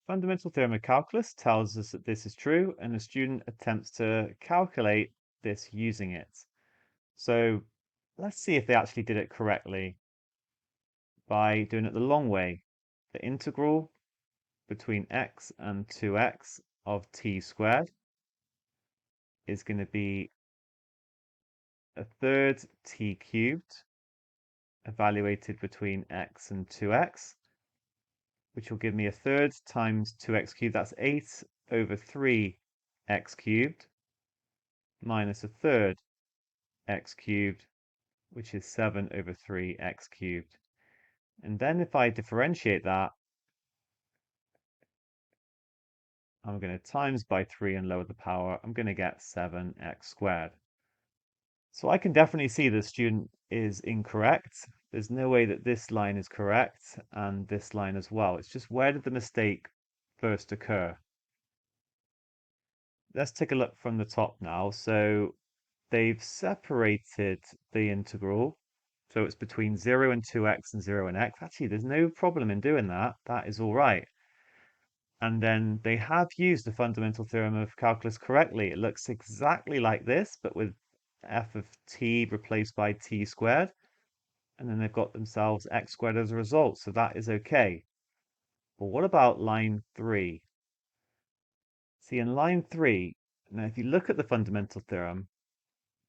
Fundamental theorem of calculus tells us that this is true, and the student attempts to calculate this using it. So let's see if they actually did it correctly by doing it the long way. The integral between x and 2x of t squared is going to be a third t cubed evaluated between x and 2x, which will give me a third times 2x cubed. That's 8 over 3x cubed minus a third x cubed, which is 7 over 3x cubed. And then if I differentiate that, I'm going to times by 3 and lower the power. I'm going to get 7x squared. So I can definitely see the student is incorrect. There's no way that this line is correct and this line as well. It's just where did the mistake first occur? Let's take a look from the top now. So they've separated the integral. So it's between 0 and 2x and 0 and x. Actually, there's no problem in doing that. That is all right. And then they have used the fundamental theorem of calculus correctly. It looks exactly like this, but with f of t replaced by t squared. And then they've got themselves x squared as a result. So that is okay. But what about line 3? See, in line 3, now if you look at the fundamental theorem,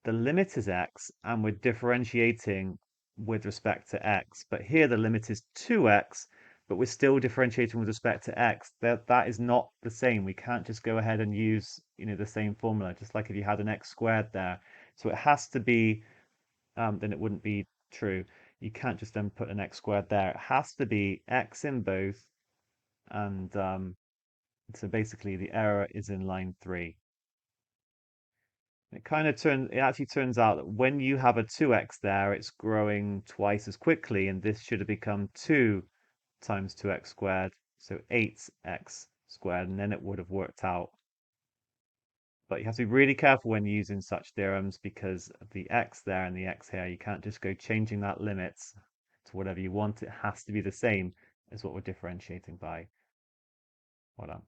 the limit is x, and we're differentiating with respect to x. But here the limit is 2x, but we're still differentiating with respect to x. That is not the same. We can't just go ahead and use, the same formula, just like if you had an x squared there. So it has to be, then it wouldn't be true. You can't just then put an x squared there. It has to be x in both, and so basically the error is in line 3. It actually turns out that when you have a 2x there, it's growing twice as quickly, and this should have become 2 times 2x squared, so 8x squared, and then it would have worked out. But you have to be really careful when using such theorems because of the x there and the x here. You can't just go changing that limit to whatever you want. It has to be the same as what we're differentiating by. Well done.